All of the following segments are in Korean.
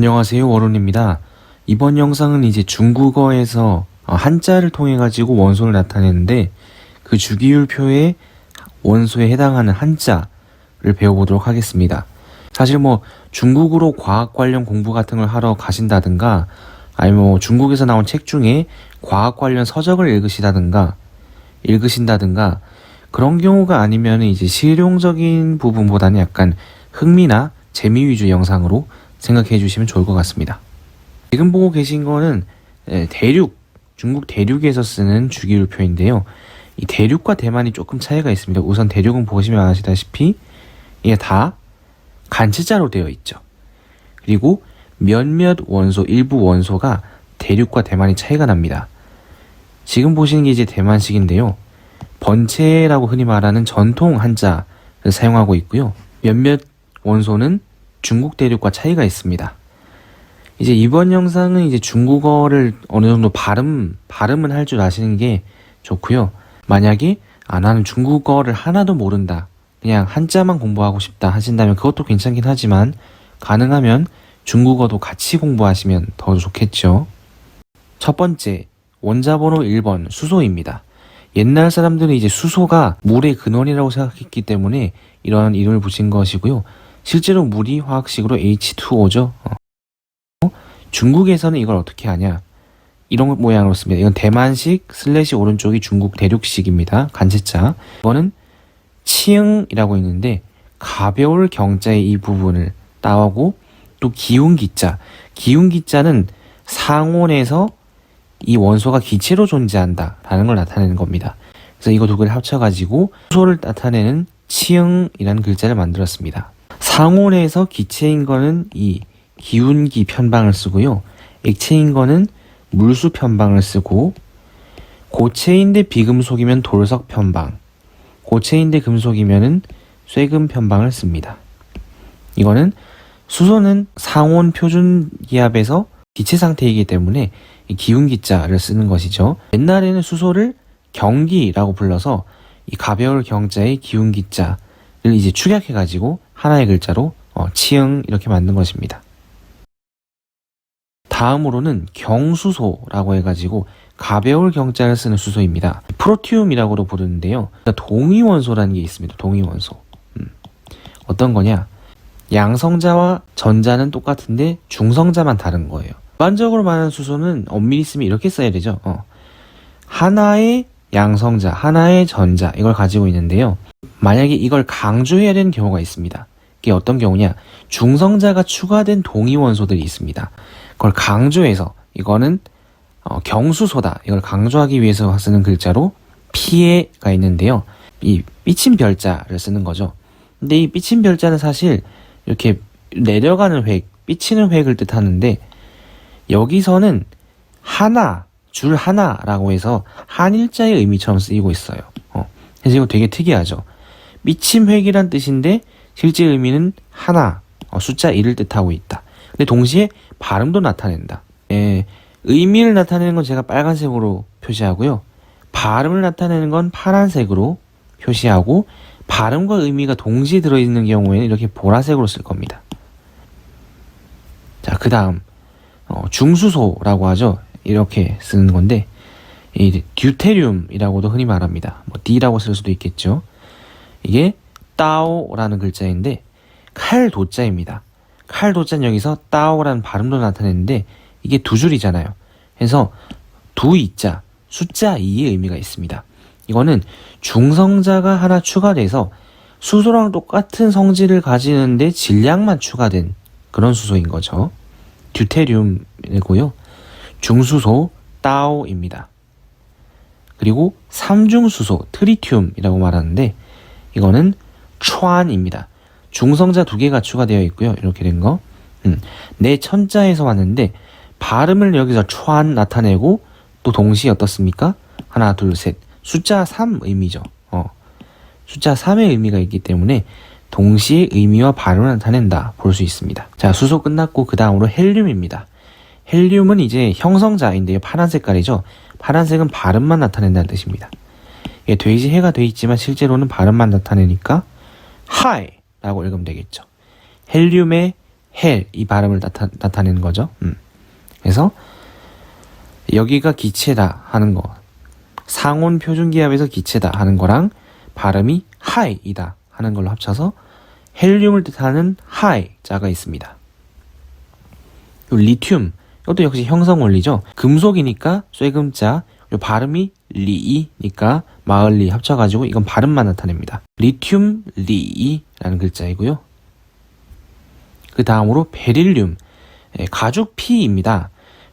안녕하세요, 워론입니다. 이번 영상은 이제 중국어에서 한자를 통해 가지고 원소를 나타내는데 그 주기율표의 원소에 해당하는 한자를 배워보도록 하겠습니다. 사실 중국으로 과학 관련 공부 같은 걸 하러 가신다든가 아니면 중국에서 나온 책 중에 과학 관련 서적을 읽으신다든가 그런 경우가 아니면 이제 실용적인 부분보다는 약간 흥미나 재미 위주 영상으로 생각해 주시면 좋을 것 같습니다. 지금 보고 계신 거는 중국 대륙에서 쓰는 주기율표인데요. 이 대륙과 대만이 조금 차이가 있습니다. 우선 대륙은 보시면 아시다시피 이게 다 간체자로 되어 있죠. 그리고 몇몇 원소, 일부 원소가 대륙과 대만이 차이가 납니다. 지금 보시는 게 이제 대만식인데요. 번체라고 흔히 말하는 전통 한자를 사용하고 있고요. 몇몇 원소는 중국 대륙과 차이가 있습니다. 이제 이번 영상은 이제 중국어를 어느 정도 발음은 할 줄 아시는 게 좋고요. 만약에 나는 중국어를 하나도 모른다, 그냥 한자만 공부하고 싶다 하신다면 그것도 괜찮긴 하지만 가능하면 중국어도 같이 공부하시면 더 좋겠죠. 첫 번째, 원자번호 1번 수소입니다. 옛날 사람들은 이제 수소가 물의 근원이라고 생각했기 때문에 이런 이름을 붙인 것이고요. 실제로 물이 화학식으로 H2O죠. 중국에서는 이걸 어떻게 하냐, 이런 모양으로 씁니다. 이건 대만식 / 오른쪽이 중국 대륙식입니다. 간체자. 이거는 치응이라고 있는데 가벼울 경자의 이 부분을 따오고, 또 기운기자. 기운기자는 상온에서 이 원소가 기체로 존재한다 라는 걸 나타내는 겁니다. 그래서 이거 두 개를 합쳐가지고 수소를 나타내는 치응이라는 글자를 만들었습니다. 상온에서 기체인 거는 이 기운기 편방을 쓰고요. 액체인 거는 물수 편방을 쓰고, 고체인데 비금속이면 돌석 편방, 고체인데 금속이면은 쇠금 편방을 씁니다. 이거는 수소는 상온 표준 기압에서 기체 상태이기 때문에 이 기운기자를 쓰는 것이죠. 옛날에는 수소를 경기라고 불러서 이 가벼울 경자의 기운기자를 이제 축약해가지고 하나의 글자로 치응 이렇게 만든 것입니다. 다음으로는 경수소라고 해가지고 가벼울 경자를 쓰는 수소입니다. 프로티움이라고도 부르는데요. 동위원소라는 게 있습니다. 동위원소. 어떤 거냐? 양성자와 전자는 똑같은데 중성자만 다른 거예요. 일반적으로 말하는 수소는 엄밀히 쓰면 이렇게 써야 되죠. 하나의 양성자, 하나의 전자, 이걸 가지고 있는데요. 만약에 이걸 강조해야 되는 경우가 있습니다. 이게 어떤 경우냐? 중성자가 추가된 동위원소들이 있습니다. 그걸 강조해서 이거는 경수소다, 이걸 강조하기 위해서 쓰는 글자로 피에가 있는데요. 이 삐친 별자를 쓰는 거죠. 근데 이 삐친 별자는 사실 이렇게 내려가는 획, 삐치는 획을 뜻하는데 여기서는 하나, 줄 하나라고 해서 한일자의 의미처럼 쓰이고 있어요. 그래서 이거 되게 특이하죠. 삐침 획이란 뜻인데 실제 의미는 하나, 숫자 1을 뜻하고 있다. 근데 동시에 발음도 나타낸다. 의미를 나타내는 건 제가 빨간색으로 표시하고요. 발음을 나타내는 건 파란색으로 표시하고, 발음과 의미가 동시에 들어있는 경우에는 이렇게 보라색으로 쓸 겁니다. 자, 그 다음 중수소라고 하죠. 이렇게 쓰는 건데 이 듀테륨이라고도 흔히 말합니다. D라고 쓸 수도 있겠죠. 이게 따오라는 글자인데 칼도자입니다. 칼도자는 여기서 따오라는 발음도 나타내는데 이게 두 줄이잖아요. 그래서 두 이자, 숫자 2의 의미가 있습니다. 이거는 중성자가 하나 추가돼서 수소랑 똑같은 성질을 가지는데 질량만 추가된 그런 수소인 거죠. 듀테륨이고요. 중수소 따오입니다. 그리고 삼중수소 트리튬이라고 말하는데 이거는 촤안입니다. 중성자 두 개가 추가되어 있고요. 이렇게 된 거. 내 천자에서 왔는데 발음을 여기서 촤안 나타내고, 또 동시에 어떻습니까? 하나, 둘, 셋. 숫자 3 의미죠. 숫자 3의 의미가 있기 때문에 동시에 의미와 발음을 나타낸다 볼 수 있습니다. 자, 수소 끝났고 그 다음으로 헬륨입니다. 헬륨은 이제 형성자인데요. 파란 색깔이죠. 파란색은 발음만 나타낸다는 뜻입니다. 이게 돼지해가 돼 있지만 실제로는 발음만 나타내니까 하이 라고 읽으면 되겠죠. 헬륨의 헬 이 발음을 나타내는 거죠. 그래서 여기가 기체다 하는 거, 상온 표준기압에서 기체다 하는 거랑 발음이 하이이다 하는 걸로 합쳐서 헬륨을 뜻하는 하이자가 있습니다. 리튬, 이것도 역시 형성 원리죠. 금속이니까 쇠금자, 요 발음이 리이니까 마을리 합쳐가지고 이건 발음만 나타냅니다. 리튬 리이라는 글자이고요. 그 다음으로 베릴륨, 가죽 피입니다.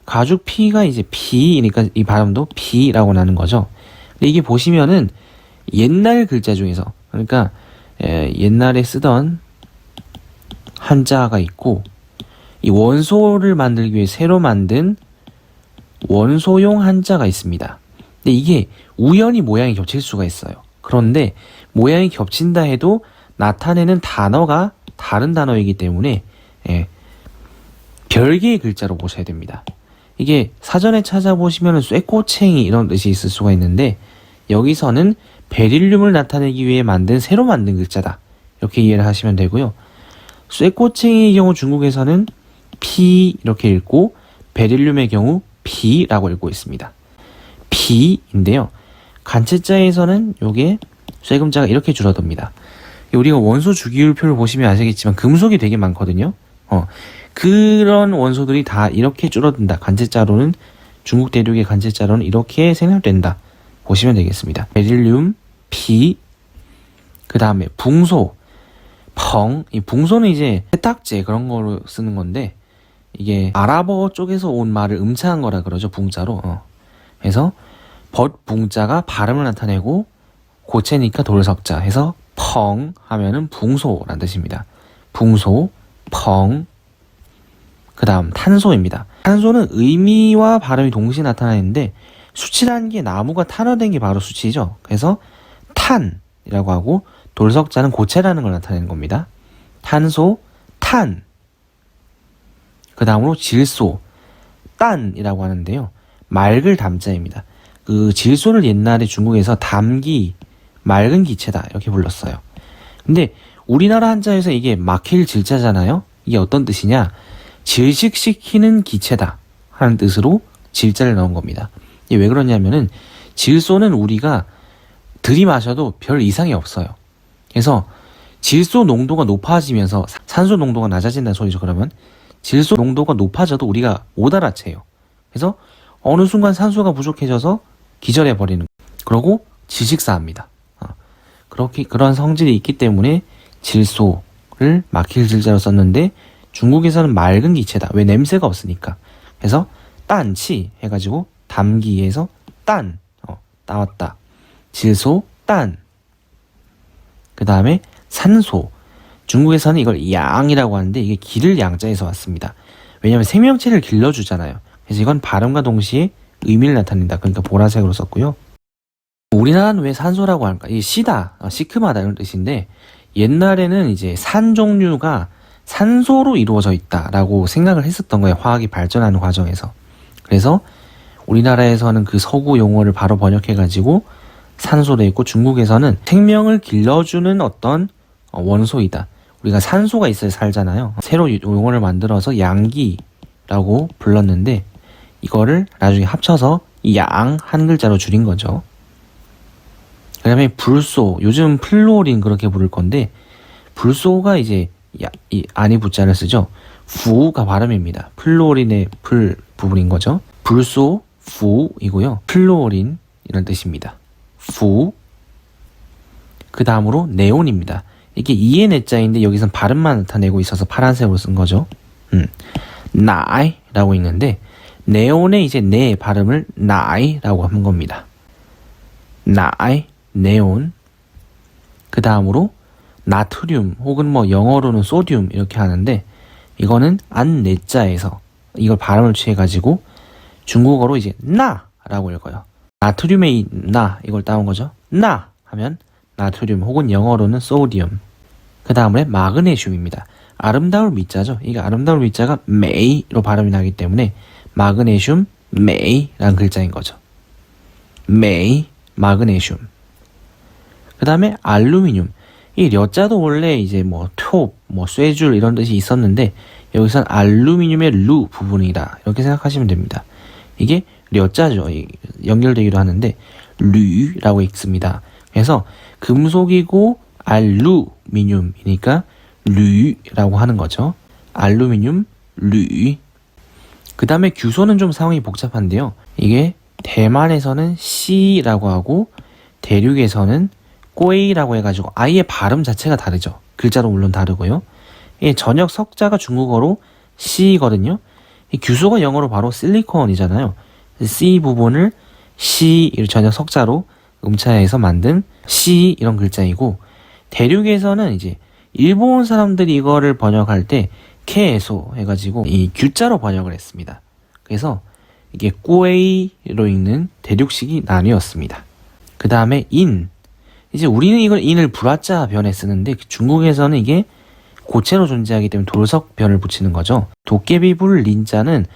가죽 피가 이제 피니까 이 발음도 피라고 나는 거죠. 근데 이게 보시면은 옛날 글자 중에서, 그러니까 옛날에 쓰던 한자가 있고, 이 원소를 만들기 위해 새로 만든 원소용 한자가 있습니다. 근데 이게 우연히 모양이 겹칠 수가 있어요. 그런데 모양이 겹친다 해도 나타내는 단어가 다른 단어이기 때문에 별개의 글자로 보셔야 됩니다. 이게 사전에 찾아보시면 쇠꼬챙이 이런 뜻이 있을 수가 있는데, 여기서는 베릴륨을 나타내기 위해 새로 만든 글자다, 이렇게 이해를 하시면 되고요. 쇠꼬챙이의 경우 중국에서는 피 이렇게 읽고, 베릴륨의 경우 비라고 읽고 있습니다. 비인데요, 간체자에서는 요게 쇠금자가 이렇게 줄어듭니다. 우리가 원소 주기율표를 보시면 아시겠지만 금속이 되게 많거든요. 그런 원소들이 다 이렇게 줄어든다. 간체자로는, 중국 대륙의 간체자로는 이렇게 생략된다 보시면 되겠습니다. 베릴륨, 피, 그 다음에 붕소, 펑. 이 붕소는 이제 세탁제 그런 거로 쓰는 건데, 이게 아랍어 쪽에서 온 말을 음차한 거라 그러죠. 붕자로. 그래서 벗붕자가 발음을 나타내고, 고체니까 돌석자 해서 펑 하면은 붕소란 뜻입니다. 붕소, 펑. 그 다음 탄소입니다. 탄소는 의미와 발음이 동시에 나타나는데, 수치라는 게 나무가 탄화된 게 바로 수치죠. 그래서 탄이라고 하고, 돌석자는 고체라는 걸 나타내는 겁니다. 탄소, 탄. 그 다음으로 질소, 딴이라고 하는데요, 맑을 담자입니다. 그 질소를 옛날에 중국에서 담기, 맑은 기체다 이렇게 불렀어요. 근데 우리나라 한자에서 이게 막힐 질자잖아요. 이게 어떤 뜻이냐, 질식시키는 기체다 하는 뜻으로 질자를 넣은 겁니다. 이게 왜 그러냐면은 질소는 우리가 들이마셔도 별 이상이 없어요. 그래서 질소 농도가 높아지면서 산소 농도가 낮아진다는 소리죠. 그러면 질소 농도가 높아져도 우리가 못 알아채요. 그래서 어느 순간 산소가 부족해져서 기절해버리는, 그러고 질식사합니다. 그런 성질이 있기 때문에 질소를 막힐 질자로 썼는데, 중국에서는 맑은 기체다. 왜? 냄새가 없으니까. 그래서 딴치 해가지고 담기에서 딴 따왔다. 질소, 딴. 그 다음에 산소. 중국에서는 이걸 양이라고 하는데, 이게 기를 양자에서 왔습니다. 왜냐하면 생명체를 길러주잖아요. 그래서 이건 발음과 동시에 의미를 나타낸다. 그러니까 보라색으로 썼고요. 우리나라는 왜 산소라고 할까? 이 시다, 시큼하다 이런 뜻인데, 옛날에는 이제 산 종류가 산소로 이루어져 있다라고 생각을 했었던 거예요. 화학이 발전하는 과정에서. 그래서 우리나라에서는 그 서구 용어를 바로 번역해가지고 산소로 했고, 중국에서는 생명을 길러주는 어떤 원소이다. 우리가 산소가 있어야 살잖아요. 새로 용어를 만들어서 양기라고 불렀는데, 이거를 나중에 합쳐서 양 한 글자로 줄인 거죠. 그 다음에 불소, 요즘 플로린 그렇게 부를 건데, 불소가 이제 이 안이 부자를 쓰죠. 부가 발음입니다. 플로린의 풀 부분인 거죠. 불소, 부이고요. 플로린 이런 뜻입니다. 부. 그 다음으로 네온입니다. 이게 이에네자인데 여기선 발음만 나타내고 있어서 파란색으로 쓴 거죠. 나이라고 있는데, 네온의 이제 네 발음을 나이라고 한 겁니다. 나이, 네온. 그 다음으로 나트륨 혹은 영어로는 소듐 이렇게 하는데, 이거는 안네자에서 이걸 발음을 취해가지고 중국어로 이제 나라고 읽어요. 나트륨의 이 나, 이걸 따온 거죠. 나 하면 나트륨 혹은 영어로는 소디움. 그 다음에 마그네슘입니다. 아름다울 미자죠. 이게 아름다울 미자가 메이로 발음이 나기 때문에 마그네슘, 메이라는 글자인 거죠. 메이, 마그네슘. 그 다음에 알루미늄. 이 려자도 원래 이제 뭐 톱, 뭐 쇠줄 이런 뜻이 있었는데 여기선 알루미늄의 루 부분이다 이렇게 생각하시면 됩니다. 이게 려자죠. 연결되기도 하는데 류라고 읽습니다. 그래서 금속이고 알루미늄이니까 류라고 하는 거죠. 알루미늄 류. 그 다음에 규소는 좀 상황이 복잡한데요. 이게 대만에서는 C라고 하고 대륙에서는 꼬이라고 해가지고 아예 발음 자체가 다르죠. 글자도 물론 다르고요. 이 저녁 석자가 중국어로 C거든요. 이 규소가 영어로 바로 실리콘이잖아요. C 부분을 C 저녁 석자로 음차해서 만든 C 이런 글자이고 대륙에서는 이제 일본 사람들이 이거를 번역할 때 케소 해가지고 이 규자로 번역을 했습니다. 그래서 이게 꾸에이로 읽는 대륙식이 나뉘었습니다. 그 다음에 인. 이제 우리는 이걸 인을 불화자 변에 쓰는데 중국에서는 이게 고체로 존재하기 때문에 돌석 변을 붙이는 거죠. 도깨비불 린자는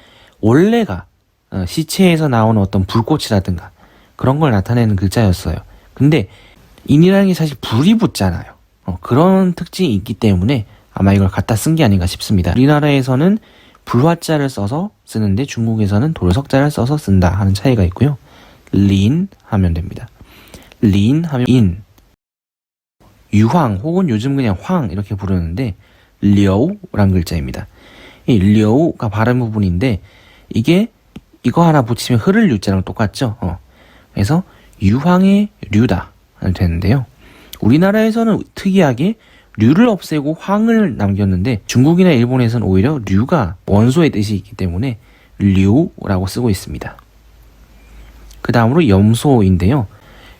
원래가 시체에서 나오는 어떤 불꽃이라든가 그런 걸 나타내는 글자였어요. 근데 인이라는 게 사실 불이 붙잖아요. 그런 특징이 있기 때문에 아마 이걸 갖다 쓴 게 아닌가 싶습니다. 우리나라에서는 불화자를 써서 쓰는데 중국에서는 돌석자를 써서 쓴다 하는 차이가 있고요. 린 하면 됩니다. 린 하면 인. 유황 혹은 요즘 그냥 황 이렇게 부르는데 려우란 글자입니다. 이 려우가 발음 부분인데 이게 이거 하나 붙이면 흐를 유자랑 똑같죠. 그래서 유황의 류다 되는데요. 우리나라에서는 특이하게 류를 없애고 황을 남겼는데 중국이나 일본에서는 오히려 류가 원소의 뜻이 있기 때문에 류라고 쓰고 있습니다. 그 다음으로 염소인데요.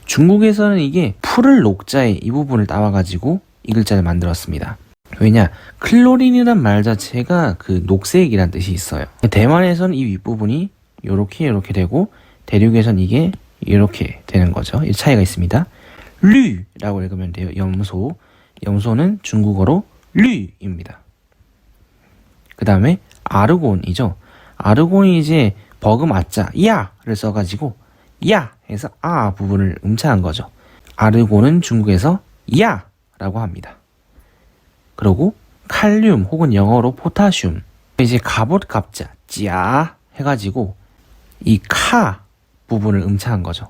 중국에서는 이게 풀을 녹자에 이 부분을 따와가지고 이 글자를 만들었습니다. 왜냐? 클로린이란 말 자체가 그 녹색이란 뜻이 있어요. 대만에서는 이 윗부분이 요렇게 되고 대륙에서는 이게 이렇게 되는 거죠. 이 차이가 있습니다. 류라고 읽으면 돼요. 염소. 염소는 중국어로 류입니다. 그 다음에 아르곤이죠. 아르곤이 이제 버금 아자 야를 써가지고 야 해서 아 부분을 음차한 거죠. 아르곤은 중국에서 야라고 합니다. 그리고 칼륨 혹은 영어로 포타슘 이제 갑옷 갑자 짜 해가지고 이 카 부분을 음차한 거죠.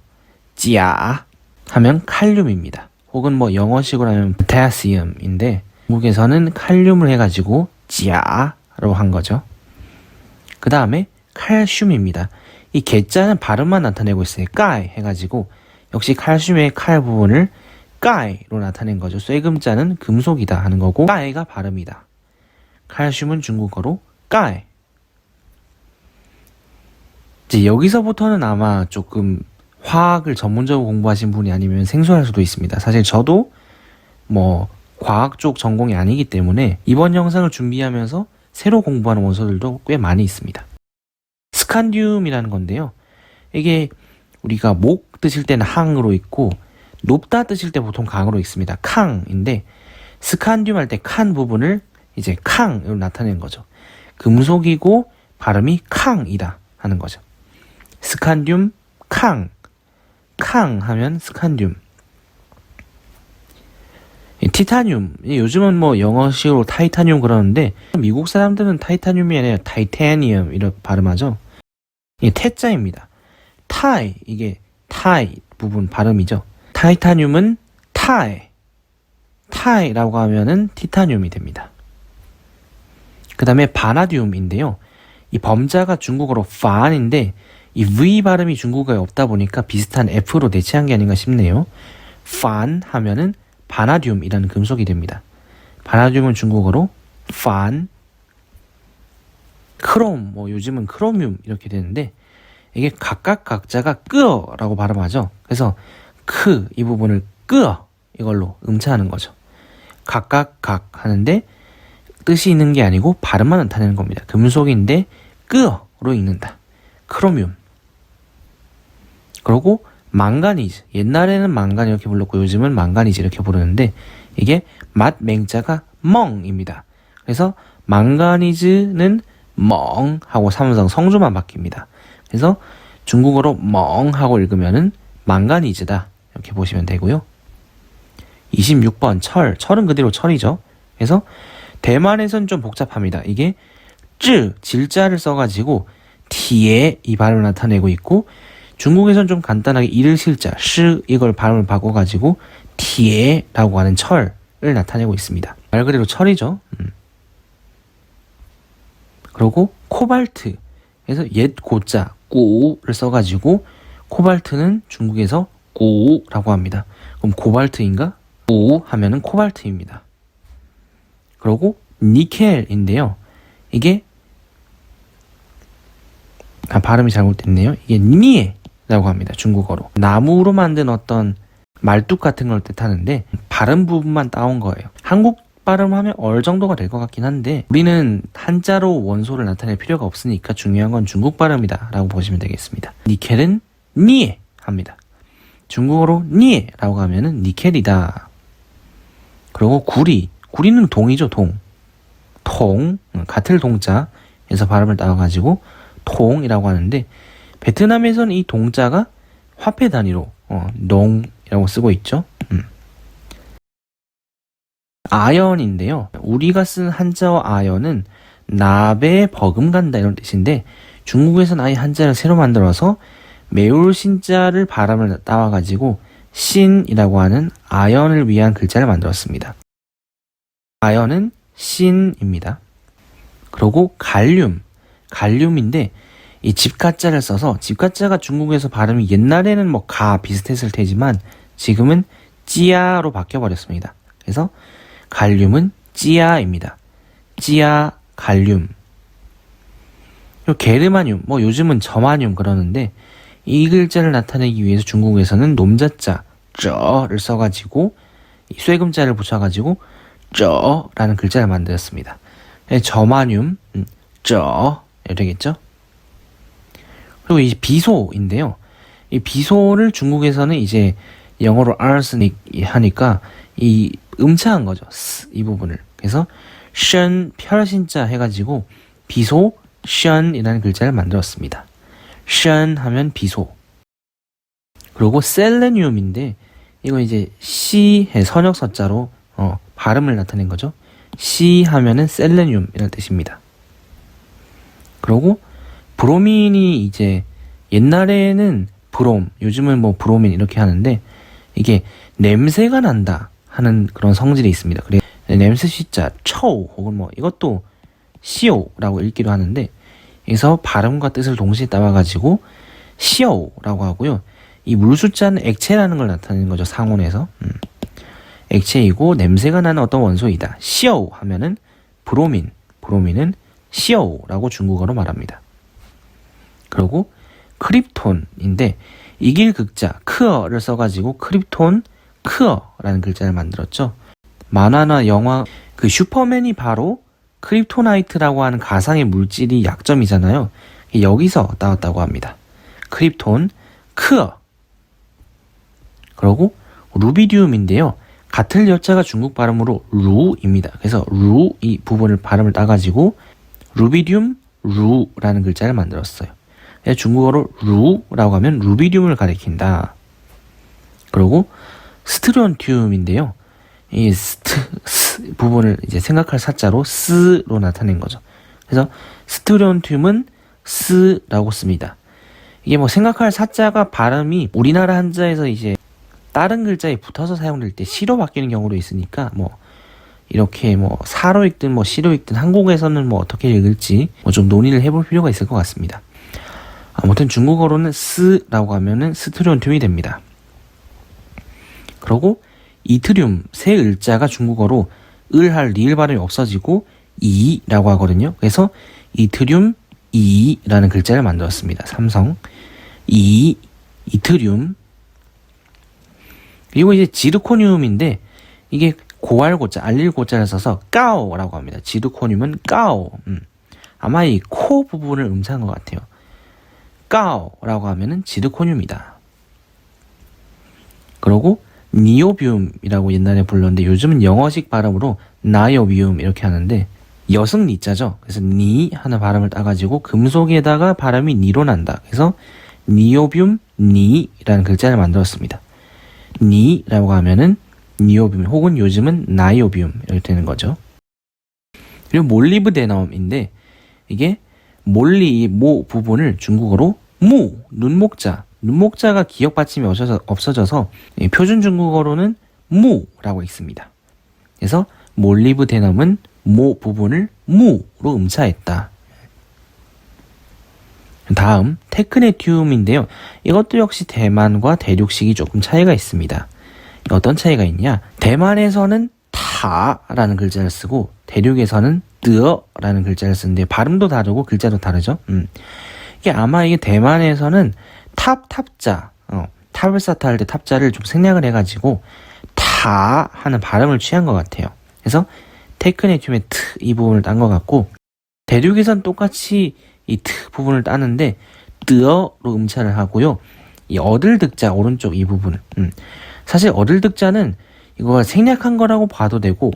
짜 하면 칼륨입니다. 혹은 뭐 영어식으로 하면 potassium인데 중국에서는 칼륨을 해가지고 짜로 한 거죠. 그 다음에 칼슘입니다. 이 개자는 발음만 나타내고 있어요. 까이 해가지고 역시 칼슘의 칼 부분을 까이로 나타낸 거죠. 쇠금자는 금속이다 하는 거고 까이가 발음이다. 칼슘은 중국어로 까이. 이제 여기서부터는 아마 조금 화학을 전문적으로 공부하신 분이 아니면 생소할 수도 있습니다. 사실 저도 뭐 과학 쪽 전공이 아니기 때문에 이번 영상을 준비하면서 새로 공부하는 원소들도 꽤 많이 있습니다. 스칸듐이라는 건데요. 이게 우리가 목 뜨실 때는 항으로 읽고 높다 뜨실 때 보통 강으로 읽습니다. 캉인데 스칸듐 할 때 칸 부분을 이제 캉으로 나타내는 거죠. 금속이고 발음이 캉이다 하는 거죠. 스칸듐 캉. 캉 하면 스칸듐. 티타늄. 요즘은 뭐 영어식으로 타이타늄 그러는데 미국 사람들은 타이타늄이 아니라 타이타니움 이렇게 발음하죠. 이게 태자입니다. 타이 이게 타이 부분 발음이죠. 타이타늄은 타이라고 하면은 티타늄이 됩니다. 그 다음에 바나듐인데요. 이 범자가 중국어로 판인데 이 V 발음이 중국어에 없다 보니까 비슷한 F로 대체한 게 아닌가 싶네요. 판 하면은 바나듐이라는 금속이 됩니다. 바나듐은 중국어로 판, 크롬, 뭐 요즘은 크로뮴 이렇게 되는데 이게 각각 각자가 끄어라고 발음하죠. 그래서 크 이 부분을 끄어 이걸로 음차하는 거죠. 각각 각 하는데 뜻이 있는 게 아니고 발음만 나타내는 겁니다. 금속인데 끄어로 읽는다. 크로뮴. 그리고 망가니즈. 옛날에는 망간 이렇게 불렀고 요즘은 망가니즈 이렇게 부르는데 이게 맛 맹자가 멍입니다. 그래서 망가니즈는 멍 하고 삼성 성조만 바뀝니다. 그래서 중국어로 멍 하고 읽으면은 망가니즈다 이렇게 보시면 되고요. 26번 철. 철은 그대로 철이죠. 그래서 대만에선 좀 복잡합니다. 이게 쯔, 질자를 써가지고 티에 이 발음을 나타내고 있고 중국에선 좀 간단하게 이를 실자, 시 이걸 발음을 바꿔가지고 티에라고 하는 철을 나타내고 있습니다. 말 그대로 철이죠. 그리고 코발트. 그래서 옛 고자, 꾸를 써가지고 코발트는 중국에서 꾸라고 합니다. 그럼 코발트인가? 꾸 하면은 코발트입니다. 그리고 니켈인데요. 이게 발음이 잘못됐네요. 이게 니에라고 합니다. 중국어로. 나무로 만든 어떤 말뚝 같은 걸 뜻하는데 발음 부분만 따온 거예요. 한국 발음하면 어느 정도가 될 것 같긴 한데 우리는 한자로 원소를 나타낼 필요가 없으니까 중요한 건 중국 발음이다 라고 보시면 되겠습니다. 니켈은 니에 합니다. 중국어로 니에라고 하면은 니켈이다. 그리고 구리는 동이죠. 동 같을 동자에서 발음을 따와가지고 통이라고 하는데 베트남에서는 이 동자가 화폐 단위로 농이라고 쓰고 있죠. 아연인데요. 우리가 쓴 한자어 아연은 나베 버금간다 이런 뜻인데 중국에서는 아예 한자를 새로 만들어서 매울 신자를 발음을 따와가지고 신이라고 하는 아연을 위한 글자를 만들었습니다. 아연은 신입니다. 그리고 갈륨인데 이 집가자를 써서 집가자가 중국에서 발음이 옛날에는 뭐 가 비슷했을 테지만 지금은 찌야로 바뀌어버렸습니다. 그래서 갈륨은 찌야입니다. 찌야 갈륨. 그리고 게르마늄, 뭐 요즘은 저마늄 그러는데 이 글자를 나타내기 위해서 중국에서는 놈자자 쩌를 써가지고 쇠금자를 붙여가지고 쩌라는 글자를 만들었습니다. 저마늄 쩌 되겠죠? 그리고 이 비소인데요. 이 비소를 중국에서는 이제 영어로 arsenic 하니까 이 음차한 거죠. 이 부분을. 그래서 션 펼신자 해가지고 비소 션이라는 글자를 만들었습니다. 션 하면 비소. 그리고 셀레늄인데 이거 이제 시 선역서자로 발음을 나타낸 거죠. 시 하면은 셀레늄이라는 뜻입니다. 그리고 브로민이 이제 옛날에는 브롬, 요즘은 뭐 브로민 이렇게 하는데 이게 냄새가 난다 하는 그런 성질이 있습니다. 그래서 냄새 시자 처우 혹은 뭐 이것도 시오라고 읽기도 하는데 여기서 발음과 뜻을 동시에 따와가지고 시오라고 하고요. 이 물숫자는 액체라는 걸 나타내는 거죠. 상온에서. 액체이고 냄새가 나는 어떤 원소이다. 시오 하면은 브로민은 시오라고 중국어로 말합니다. 그리고 크립톤인데 이길 극자 크어를 써가지고 크립톤 크어라는 글자를 만들었죠. 만화나 영화 그 슈퍼맨이 바로 크립토나이트라고 하는 가상의 물질이 약점이잖아요. 여기서 따왔다고 합니다. 크립톤 크어. 그리고 루비디움인데요. 같을 여자가 중국 발음으로 루입니다. 그래서 루 이 부분을 발음을 따가지고 루비디움 루라는 글자를 만들었어요. 중국어로 루라고 하면 루비디움을 가리킨다. 그리고 스트론튬인데요. 이 부분을 이제 생각할 사자로 스로 나타낸 거죠. 그래서 스트론튬은 스라고 씁니다. 이게 뭐 생각할 사자가 발음이 우리나라 한자에서 이제 다른 글자에 붙어서 사용될 때 시로 바뀌는 경우도 있으니까 뭐 이렇게 뭐 사로 읽든 뭐 시로 읽든 한국에서는 뭐 어떻게 읽을지 뭐 좀 논의를 해볼 필요가 있을 것 같습니다. 아무튼 중국어로는 스라고 하면은 스트론튬이 됩니다. 그리고 이트륨 세 을자가 중국어로 을할 리을 발음이 없어지고 이라고 하거든요. 그래서 이트륨 이라는 글자를 만들었습니다. 삼성 이트륨. 그리고 이제 지르코늄인데 이게 고알고자 알릴고자를 써서 까오라고 합니다. 지르코늄은 까오. 아마 이 코 부분을 음사한 것 같아요. 까오라고 하면은 지르코늄이다. 그리고 니오비움이라고 옛날에 불렀는데 요즘은 영어식 발음으로 나이오비움 이렇게 하는데 여승 니자죠. 그래서 니 하는 발음을 따가지고 금속에다가 발음이 니로 난다. 그래서 니오비움 니라는 글자를 만들었습니다. 니라고 하면은 니오비움 혹은 요즘은 나이오비움 이렇게 되는 거죠. 그리고 몰리브데넘인데 이게 몰리 모 부분을 중국어로 무 눈목자가 기역 받침이 없어져서 표준 중국어로는 무라고 읽습니다. 그래서 몰리브데넘은 모 부분을 무로 음차했다. 다음 테크네튬인데요. 이것도 역시 대만과 대륙식이 조금 차이가 있습니다. 어떤 차이가 있냐? 대만에서는 타라는 글자를 쓰고 대륙에서는 뜨어라는 글자를 쓰는데 발음도 다르고 글자도 다르죠. 이게 아마 이게 대만에서는 탑자 탑을 쌓다 할 때 탑자를 좀 생략을 해가지고 타 하는 발음을 취한 것 같아요. 그래서 테크네튬의 트 이 부분을 딴 것 같고 대륙에선 똑같이 이 트 부분을 따는데 뜨어로 음차를 하고요. 이 어들득자 오른쪽 이 부분을 사실 어들득자는 이거 생략한 거라고 봐도 되고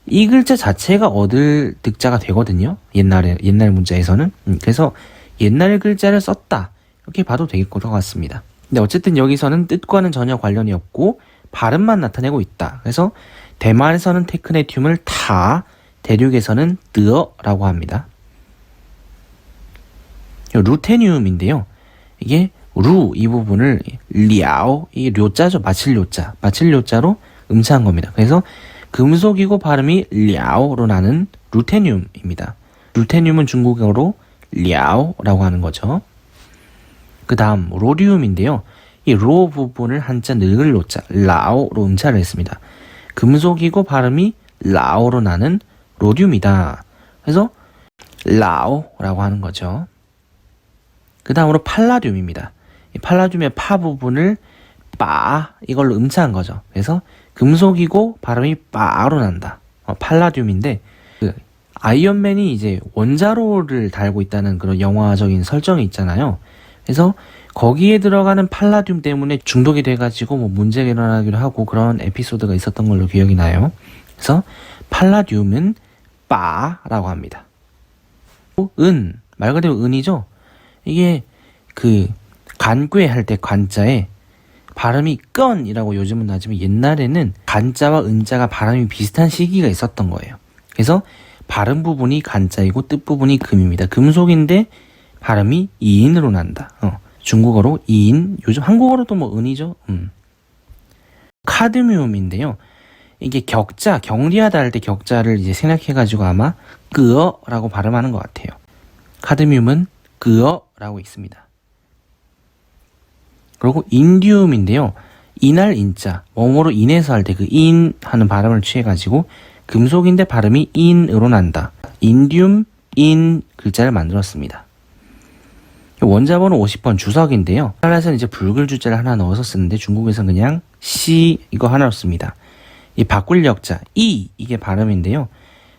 이 글자 자체가 어들득자가 되거든요. 옛날 문자에서는 그래서 옛날 글자를 썼다 이렇게 봐도 되겠 것 같습니다. 근데 어쨌든 여기서는 뜻과는 전혀 관련이 없고 발음만 나타내고 있다. 그래서 대만에서는 테크네튬을 타, 대륙에서는 뜨어라고 합니다. 루테늄인데요. 이게 루 이 부분을 랴오 이 료자죠. 마칠 료자로 음차한 겁니다. 그래서 금속이고 발음이 랴오로 나는 루테늄입니다. 루테늄은 중국어로 랴오라고 하는 거죠. 그 다음 로디움인데요. 이 로 부분을 한자 늙을 로자 라오로 음차를 했습니다. 금속이고 발음이 라오로 나는 로듐이다. 그래서 라오라고 하는 거죠. 그 다음으로 팔라듐입니다. 이 팔라듐의 파 부분을 빠 이걸로 음차한 거죠. 그래서 금속이고 발음이 빠로 난다. 팔라듐인데 그 아이언맨이 이제 원자로를 달고 있다는 그런 영화적인 설정이 있잖아요. 그래서 거기에 들어가는 팔라듐 때문에 중독이 돼가지고 뭐 문제가 일어나기도 하고 그런 에피소드가 있었던 걸로 기억이 나요. 그래서 팔라듐은 빠라고 합니다. 말 그대로 은이죠. 이게 그 간괴 할 때 관자에 발음이 건이라고 요즘은 나지만 옛날에는 간자와 은자가 발음이 비슷한 시기가 있었던 거예요. 그래서 발음 부분이 간자이고 뜻 부분이 금입니다. 금속인데 발음이 이인으로 난다. 중국어로 이인, 요즘 한국어로도 뭐 은이죠. 카드뮴인데요. 이게 격자, 경리하다 할 때 격자를 이제 생략해가지고 아마 끄어라고 발음하는 것 같아요. 카드뮴은 끄어라고 있습니다. 그리고 인디움인데요. 인할 인자, 뭐뭐로 인해서 할 때 그 인 하는 발음을 취해가지고 금속인데 발음이 인으로 난다. 인디움, 인 글자를 만들었습니다. 원자번호 50번 주석인데요. 우리나라에서는 이제 붉을 주자를 하나 넣어서 쓰는데 중국에서는 그냥 시 이거 하나로 씁니다. 이 바꿀력자, 이게 발음인데요.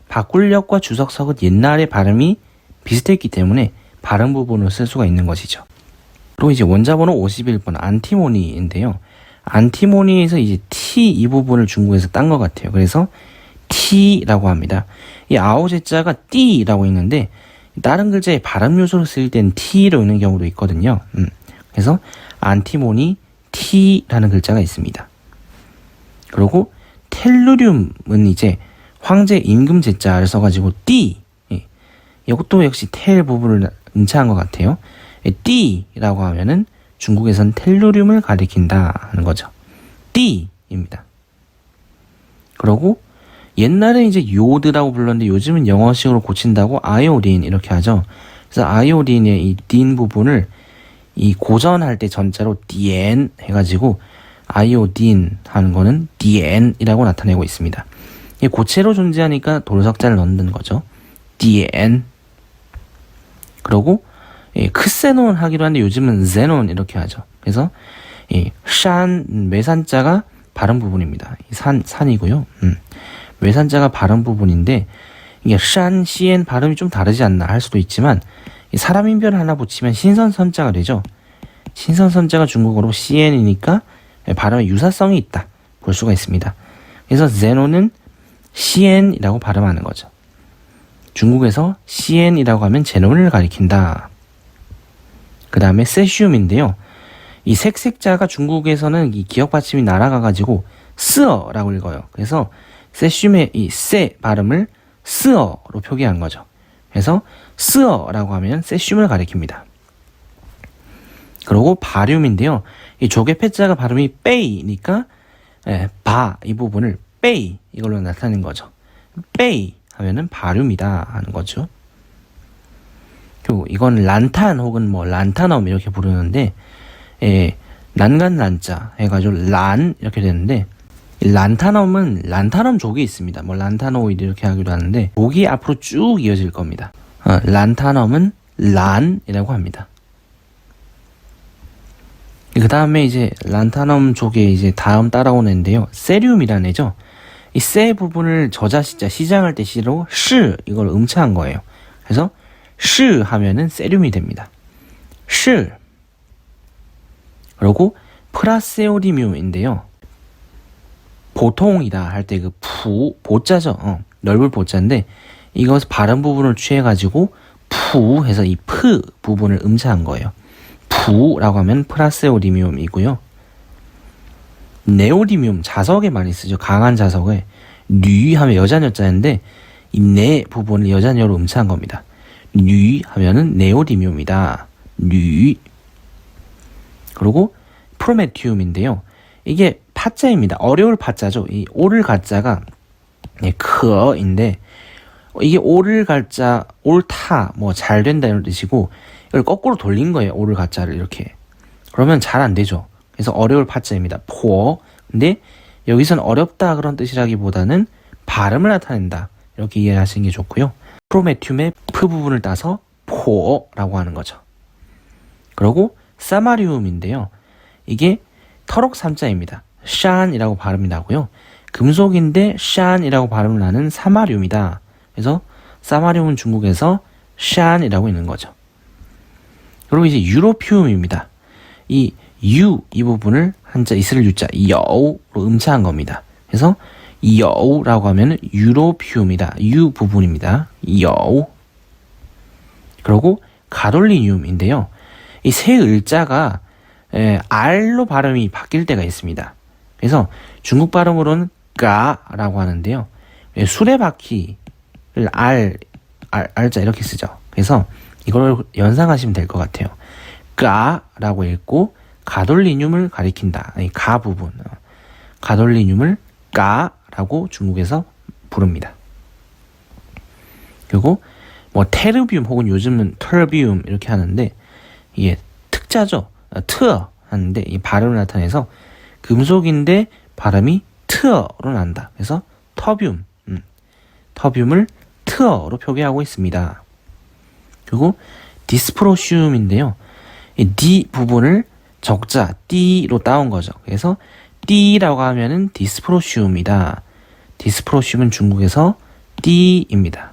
바꿀력과 주석석은 옛날에 발음이 비슷했기 때문에 발음 부분을 쓸 수가 있는 것이죠. 그리고 이제 원자번호 51번 안티모니인데요. 안티모니에서 이제 T 이 부분을 중국에서 딴 것 같아요. 그래서 T라고 합니다. 이 아오제자가 T라고 있는데 다른 글자의 발음 요소를 쓸 땐 T로 읽는 경우도 있거든요. 그래서 안티모니 T라는 글자가 있습니다. 그리고 텔루륨은 이제 황제 임금 제자를 써가지고 T 이것도 역시 텔 부분을 음차한 것 같아요. T라고 하면은 중국에선 텔루륨을 가리킨다 하는 거죠. T입니다. 그리고 옛날에 이제 요드라고 불렀는데 요즘은 영어식으로 고친다고 아이오딘 이렇게 하죠. 그래서 아이오딘의 이 딘 부분을 이 고전할 때 전자로 디엔 해가지고 아이오딘 하는 거는 디엔이라고 나타내고 있습니다. 이게 고체로 존재하니까 도르석자를 넣는 거죠. 디엔. 그리고 크세논 하기로 하는데 요즘은 제논 이렇게 하죠. 그래서 산 외산자가 발음 부분입니다. 산이고요. 외산자가 발음 부분인데 이게 산, 시엔 발음이 좀 다르지 않나 할 수도 있지만 사람 인별 하나 붙이면 신선선자가 되죠. 신선선자가 중국어로 시엔이니까 발음에 유사성이 있다 볼 수가 있습니다. 그래서 제논은 시엔이라고 발음하는 거죠. 중국에서 시엔이라고 하면 제논을 가리킨다. 그 다음에 세슘인데요. 이 색색자가 중국에서는 이 기역 받침이 날아가가지고 스어라고 읽어요. 그래서 세슘의 이 세 발음을 스어로 표기한 거죠. 그래서 스어라고 하면 세슘을 가리킵니다. 그리고 바륨인데요. 이 조개 패자가 발음이 빼이니까 바 이 부분을 빼이 이걸로 나타낸 거죠. 빼이 하면은 바륨이다 하는 거죠. 그리고 이건 란탄 혹은 뭐 란타넘 이렇게 부르는데 난간 란자 해가지고 란 이렇게 되는데 란타넘은 란타넘 족이 있습니다. 뭐 란타노이드 이렇게 하기도 하는데 족이 앞으로 쭉 이어질 겁니다. 란타넘은 란이라고 합니다. 그 다음에 이제 란타넘 족에 이제 다음 따라오는 애인데요. 세륨이라는 애죠. 이 세 부분을 저자시자 시장할 때 시로 시 이걸 음차한 거예요. 그래서 시 하면은 세륨이 됩니다. 시. 그리고 프라세오디뮴인데요. 보통이다 할 때 그 보자죠. 넓을 보자인데 이것을 발음 부분을 취해가지고 푸 해서 이 프 부분을 음차한 거예요. 푸라고 하면 프라세오디뮴이고요. 네오디뮴 자석에 많이 쓰죠. 강한 자석에 뉘 하면 여자녀자인데 이 네 부분을 여자녀로 음차한 겁니다. 뉘 하면은 네오디뮴이다. 뉘. 그리고 프로메티움인데요. 이게 파자입니다. 어려울 파자죠. 이 오를 가자가 크어인데 이게 오를 가자 옳다 뭐 잘 된다 이런 뜻이고 이걸 거꾸로 돌린 거예요. 오를 가자를 이렇게. 그러면 잘 안 되죠. 그래서 어려울 파자입니다. 포. 근데 여기서는 어렵다 그런 뜻이라기보다는 발음을 나타낸다. 이렇게 이해하시는 게 좋고요. 프로메티움의 프 부분을 따서 포라고 하는 거죠. 그리고 사마리움인데요. 이게 터록 삼자입니다. 샨이라고 발음이 나고요. 금속인데 샨이라고 발음을 나는 사마리움이다. 그래서 사마리움은 중국에서 샨이라고 있는 거죠. 그리고 이제 유로피움입니다. 이 부분을 한자 이슬 유자 여우로 음차한 겁니다. 그래서 여우라고 하면 유로피움이다. 유 부분입니다. 여우. 그리고 가돌리늄인데요. 이 세 을자가 R로 발음이 바뀔 때가 있습니다. 그래서 중국 발음으로는 까라고 하는데요. 수레바퀴를 R자 이렇게 쓰죠. 그래서 이걸 연상하시면 될 것 같아요. 까라고 읽고 가돌리늄을 가리킨다. 이 가 부분. 가돌리늄을 까라고 중국에서 부릅니다. 그리고 뭐 테르비움 혹은 요즘은 털비움 이렇게 하는데 이게 특자죠. 트어 하는데 이 발음을 나타내서 금속인데 발음이 트어로 난다. 그래서 터뷴, 터뷴을 트어로 표기하고 있습니다. 그리고 디스프로슘인데요. 이 D 부분을 적자 D로 따온 거죠. 그래서 D라고 하면은 디스프로슘이다. 디스프로슘은 중국에서 D입니다.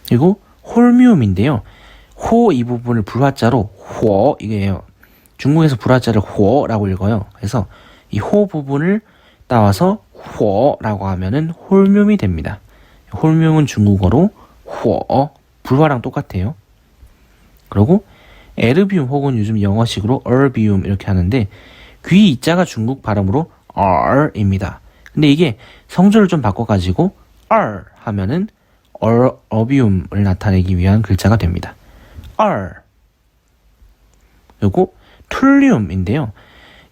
그리고 홀미움인데요. 호 이 부분을 불화자로 호 이게요. 중국에서 불화자를 호라고 읽어요. 그래서 이 호 부분을 따와서 호라고 하면은 홀뮴이 됩니다. 홀뮴은 중국어로 호 불화랑 똑같아요. 그리고 에르비움 혹은 요즘 영어식으로 얼비움 이렇게 하는데 귀 이자가 중국 발음으로 R입니다. 근데 이게 성조를 좀 바꿔가지고 R 하면은 어비움을 나타내기 위한 글자가 됩니다. R. 그리고 툴륨인데요.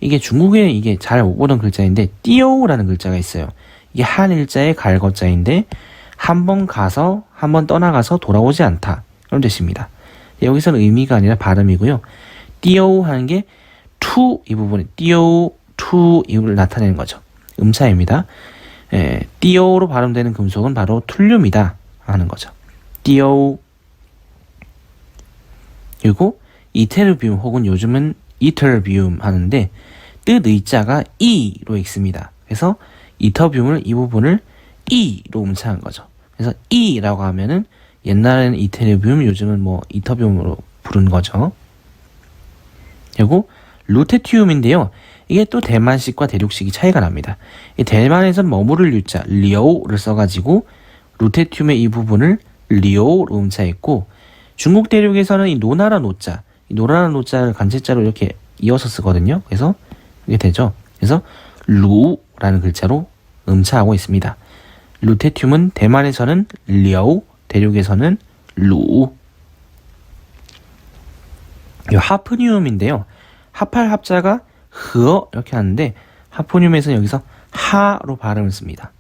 이게 중국에 이게 잘 못 보던 글자인데 띠오라는 글자가 있어요. 이게 한 일자의 갈거자인데 한 번 가서 한 번 떠나가서 돌아오지 않다 이런 뜻입니다. 여기서는 의미가 아니라 발음이고요. 띠오 하는 게 투 이 부분에 띠오 투 이를 나타내는 거죠. 음차입니다. 띠오로 발음되는 금속은 바로 툴륨이다 하는 거죠. 띠오. 그리고 이테르비움 혹은 요즘은 이터비움 하는데 뜻 의자가 E로 읽습니다. 그래서 이터비움을 이 부분을 E로 음차한 거죠. 그래서 E라고 하면은 옛날에는 이테르비움, 요즘은 뭐 이터비움으로 부른 거죠. 그리고 루테티움인데요. 이게 또 대만식과 대륙식이 차이가 납니다. 이 대만에선 머무를 유자 리오를 써가지고 루테티움의 이 부분을 리오로 음차했고 중국 대륙에서는 이 노나라 노자, 이 노나라 노자를 간체자로 이렇게 이어서 쓰거든요. 그래서 이게 되죠. 그래서 루라는 글자로 음차하고 있습니다. 루테튬은 대만에서는 려우, 대륙에서는 루. 이 하프니움인데요. 합할 합자가 흐어 이렇게 하는데 하프니움에서는 여기서 하로 발음을 씁니다.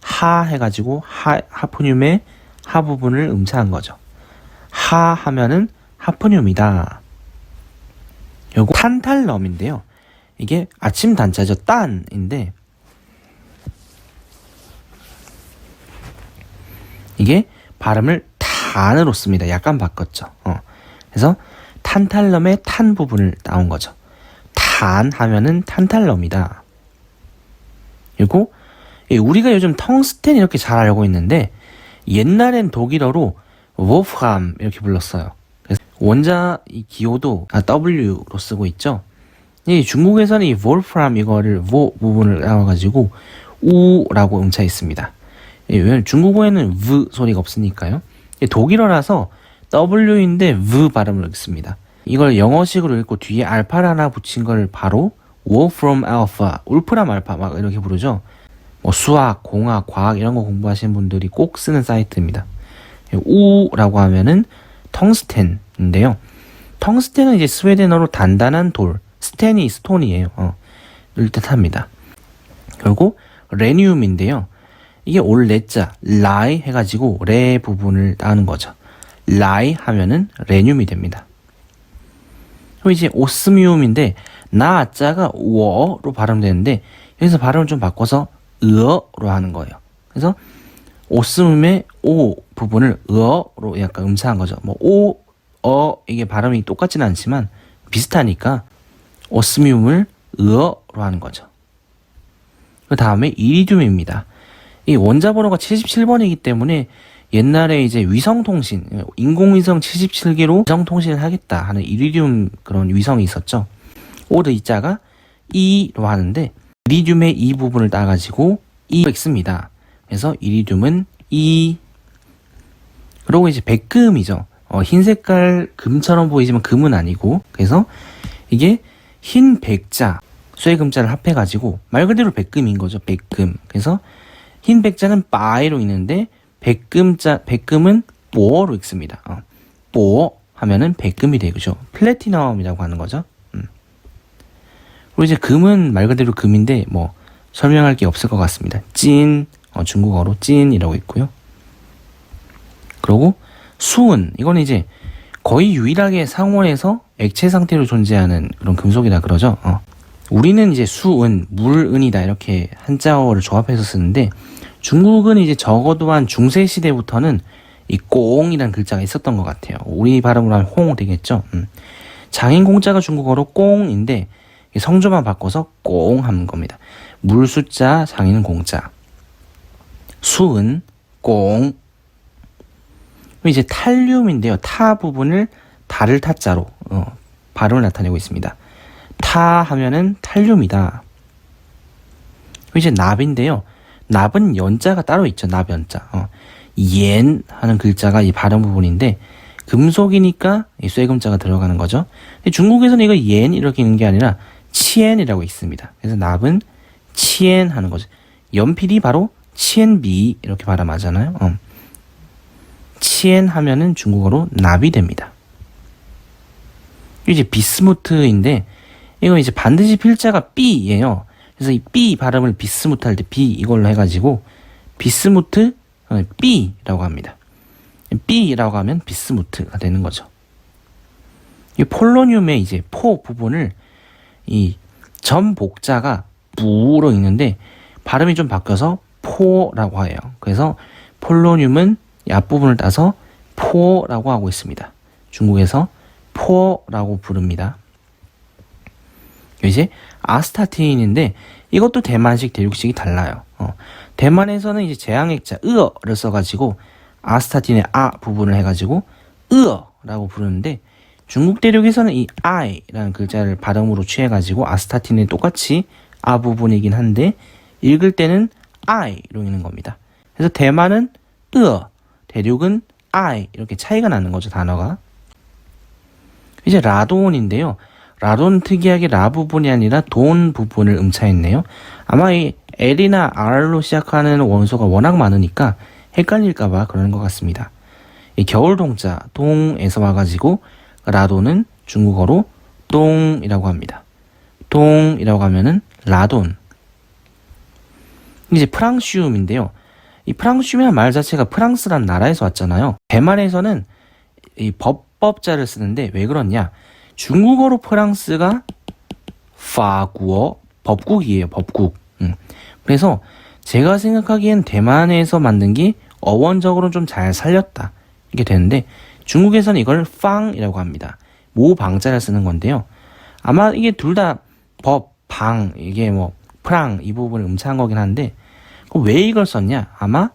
하 해가지고 하프늄의 하 부분을 음차한 거죠. 하 하면은 하프늄이다. 요거 탄탈럼인데요. 이게 아침 단자죠. 딴인데 이게 발음을 탄으로 씁니다. 약간 바꿨죠. 그래서 탄탈럼의 탄 부분을 따온 거죠. 탄 하면은 탄탈럼이다. 그리고 우리가 요즘 텅스텐 이렇게 잘 알고 있는데 옛날엔 독일어로 wolfram 이렇게 불렀어요. 그래서 원자 이 기호도 W로 쓰고 있죠. 이 중국에서는 이 wolfram 이거를 워 부분을 나와가지고 우라고 음차했습니다. 왜냐면 중국어에는 v 소리가 없으니까요. 독일어라서 W인데 v 발음을 읽습니다. 이걸 영어식으로 읽고 뒤에 알파를 하나 붙인 걸 바로 wolfram alpha, 울프람 알파 막 이렇게 부르죠. 뭐 수학, 공학, 과학 이런 거 공부하시는 분들이 꼭 쓰는 사이트입니다. 우라고 하면은 텅스텐인데요. 텅스텐은 이제 스웨덴어로 단단한 돌, 스텐이 스톤이에요. 를 뜻합니다. 그리고 레니움인데요. 이게 올 레자, 라이 해가지고 레 부분을 따는 거죠. 라이 하면은 레늄이 됩니다. 그리고 이제 오스미움인데 나자가 워로 발음되는데 여기서 발음을 좀 바꿔서 으어로 하는 거예요. 그래서 오스미움의 오 부분을 으어로 약간 음차한 거죠. 뭐 오, 이게 발음이 똑같지는 않지만 비슷하니까 오스미움을 으어로 하는 거죠. 그 다음에 이리듐입니다. 이 원자 번호가 77번이기 때문에 옛날에 이제 위성통신, 인공위성 77개로 위성통신을 하겠다 하는 이리듐 그런 위성이 있었죠. 오드 이자가 E로 하는데 이리듐의 이 부분을 따가지고 E로 씁니다. 그래서 이리듐은 E. 그리고 이제 백금이죠. 흰 색깔 금처럼 보이지만 금은 아니고 그래서 이게 흰 백자, 쇠금자를 합해가지고 말 그대로 백금인 거죠. 백금. 그래서 흰 백자는 빠이로 읽는데 백금은 뽀로 읽습니다. 뽀 하면은 백금이 되죠. 플래티넘이라고 하는 거죠. 그리고 이제 금은 말 그대로 금인데 뭐 설명할 게 없을 것 같습니다. 찐, 중국어로 찐이라고 있고요. 그리고 수은, 이거는 이제 거의 유일하게 상온에서 액체 상태로 존재하는 그런 금속이라 그러죠. 우리는 이제 수은, 물은이다 이렇게 한자어를 조합해서 쓰는데 중국은 이제 적어도 한 중세 시대부터는 이 꽁이라는 글자가 있었던 것 같아요. 우리 발음으로 하면 홍 되겠죠. 장인 공자가 중국어로 꽁인데 성조만 바꿔서 꽁 하는 겁니다. 물 숫자, 장인은 공자. 수은, 꽁. 이제 탈륨인데요. 타 부분을 달을 타자로 발음을 나타내고 있습니다. 타 하면은 탈륨이다. 이제 납인데요. 납은 연자가 따로 있죠. 납연자. 옌 하는 글자가 이 발음 부분인데 금속이니까 이 쇠금자가 들어가는 거죠. 근데 중국에서는 이거 옌 이렇게 있는 게 아니라 치엔이라고 있습니다. 그래서 납은 치엔 하는 거죠. 연필이 바로 치엔비 이렇게 발음하잖아요. 치엔 하면은 중국어로 납이 됩니다. 이제 비스무트인데 이거 이제 반드시 필자가 B예요. 그래서 이 B 발음을 비스무트 할 때 B 이걸로 해가지고 비스무트 B라고 합니다. B라고 하면 비스무트가 되는 거죠. 이 폴로늄의 이제 포 부분을 이 전복자가 부로 읽는데 발음이 좀 바뀌어서 포라고 해요. 그래서 폴로늄은 이 앞부분을 따서 포라고 하고 있습니다. 중국에서 포라고 부릅니다. 이제 아스타틴인데 이것도 대만식 대륙식이 달라요. 대만에서는 이제 제왕액자 으어를 써가지고 아스타틴의 아 부분을 해가지고 으어라고 부르는데 중국 대륙에서는 이 아이라는 글자를 발음으로 취해가지고 아스타틴이 똑같이 아 부분이긴 한데 읽을 때는 아이로 읽는 겁니다. 그래서 대만은 으어, 대륙은 아이 이렇게 차이가 나는 거죠. 단어가. 이제 라돈인데요. 라돈 특이하게 라 부분이 아니라 돈 부분을 음차했네요. 아마 이 L이나 R로 시작하는 원소가 워낙 많으니까 헷갈릴까봐 그러는 것 같습니다. 이 겨울 동자 동에서 와가지고 라돈은 중국어로 똥이라고 합니다. 똥이라고 하면은 라돈. 이제 프랑시움인데요. 이 프랑시움이라는 말 자체가 프랑스란 나라에서 왔잖아요. 대만에서는 이 법자를 쓰는데 왜 그러냐? 중국어로 프랑스가 파구어 법국이에요. 법국. 그래서 제가 생각하기엔 대만에서 만든 게 어원적으로 좀 잘 살렸다 이렇게 되는데 중국에서는 이걸 팡이라고 합니다. 모방자를 쓰는 건데요. 아마 이게 둘 다 법, 방 이게 뭐 프랑 이 부분을 음차한 거긴 한데 왜 이걸 썼냐? 아마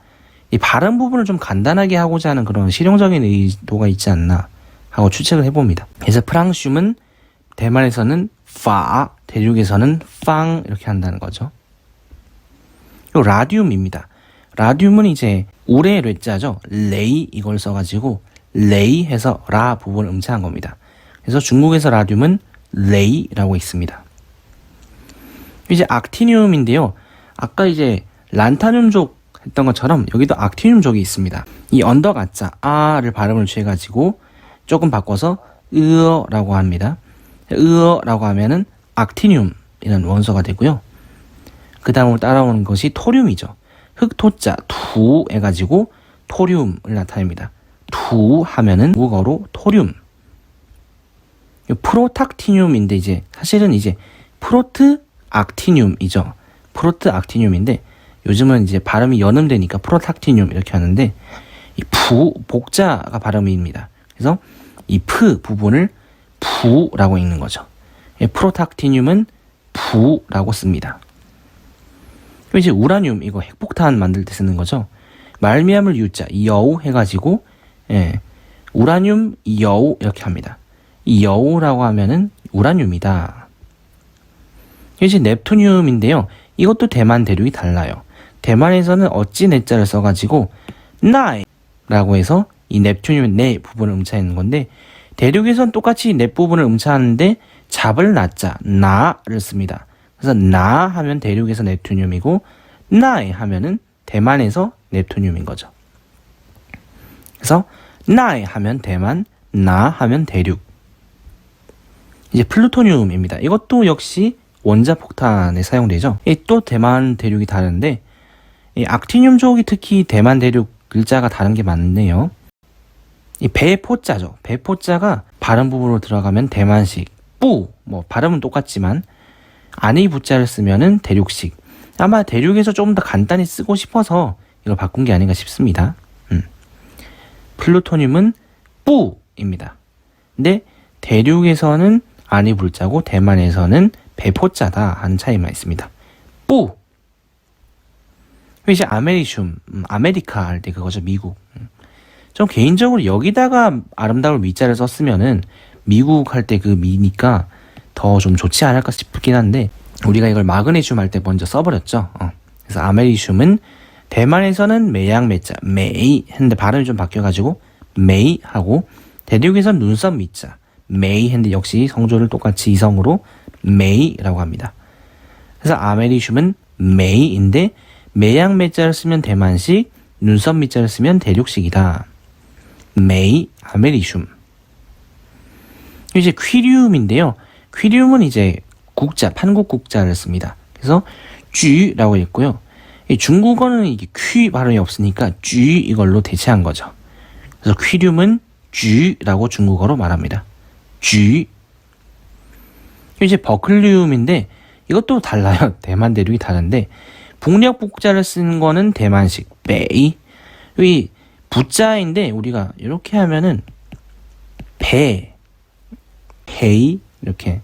이 발음 부분을 좀 간단하게 하고자 하는 그런 실용적인 의도가 있지 않나 하고 추측을 해봅니다. 그래서 프랑슘은 대만에서는 파, 대륙에서는 팡 이렇게 한다는 거죠. 요 라듐입니다. 라듐은 이제 우레 뢰자죠. 레이 이걸 써가지고 레이 해서 라 부분을 음차한 겁니다. 그래서 중국에서 라듐은 레이라고 있습니다. 이제 악티늄인데요. 아까 이제 란타늄족 했던 것처럼 여기도 악티늄족이 있습니다. 이 언덕 아자 아를 발음을 취해가지고 조금 바꿔서 으어라고 합니다. 으어라고 하면은 악티늄이라는 원소가 되고요. 그 다음으로 따라오는 것이 토륨이죠. 흑토자 투 해가지고 토륨을 나타냅니다. 투 하면은 국어로 토륨. 프로탁티늄인데 이제 사실은 이제 프로트 악티늄이죠. 프로트 악티늄인데 요즘은 이제 발음이 연음되니까 프로탁티늄 이렇게 하는데 이 푸 복자가 발음입니다. 그래서 이 프 부분을 부라고 읽는 거죠. 프로탁티늄은 부라고 씁니다. 그리고 이제 우라늄 이거 핵폭탄 만들 때 쓰는 거죠. 말미암을 유자 여우 해가지고 우라늄 여우 이렇게 합니다. 이 여우라고 하면은 우라늄이다. 이제 넵투늄인데요. 이것도 대만 대륙이 달라요. 대만에서는 어찌 내자를 써가지고 나이라고 해서 이 넵투늄의 네 부분을 음차하는 건데 대륙에선 똑같이 네 부분을 음차하는데 잡을 나자 나를 씁니다. 그래서 나 하면 대륙에서 넵투늄이고 나이 하면은 대만에서 넵투늄인 거죠. 그래서 나이 하면 대만, 나 하면 대륙. 이제 플루토늄입니다. 이것도 역시 원자폭탄에 사용되죠. 또 대만 대륙이 다른데 이 악티늄족이 특히 대만 대륙 글자가 다른 게 많네요. 이 배포자죠. 배포자가 발음 부분으로 들어가면 대만식, 뿌, 뭐 발음은 똑같지만 안의 부자를 쓰면은 대륙식. 아마 대륙에서 조금 더 간단히 쓰고 싶어서 이걸 바꾼 게 아닌가 싶습니다. 플루토늄은 뿌입니다. 근데 대륙에서는 안의 불자고 대만에서는 배포자다 하는 차이만 있습니다. 뿌. 이제 아메리슘, 아메리카 할 때 그거죠. 미국. 좀 개인적으로 여기다가 아름다울 미자를 썼으면은 미국 할 때 그 미니까 더 좀 좋지 않을까 싶긴 한데 우리가 이걸 마그네슘 할 때 먼저 써버렸죠. 그래서 아메리슘은 대만에서는 매양매자 메이 했는데 발음이 좀 바뀌어가지고 메이 하고 대륙에서는 눈썹 미자 메이 했는데 역시 성조를 똑같이 이성으로 메이라고 합니다. 그래서 아메리슘은 메이인데 매양매자를 쓰면 대만식, 눈썹 미자를 쓰면 대륙식이다. 메이, 아메리슘. 이제 퀴륨인데요. 퀴륨은 이제 국자, 판국국자를 씁니다. 그래서 쥐라고 읽고요. 중국어는 이게 퀴 발음이 없으니까 쥐 이걸로 대체한 거죠. 그래서 퀴륨은 쥐라고 중국어로 말합니다. 쥐. 이제 버클륨인데 이것도 달라요. 대만 대륙이 다른데 북녘 북자를 쓴 거는 대만식 베이. 이 부자인데 우리가 이렇게 하면은 배, 헤이 이렇게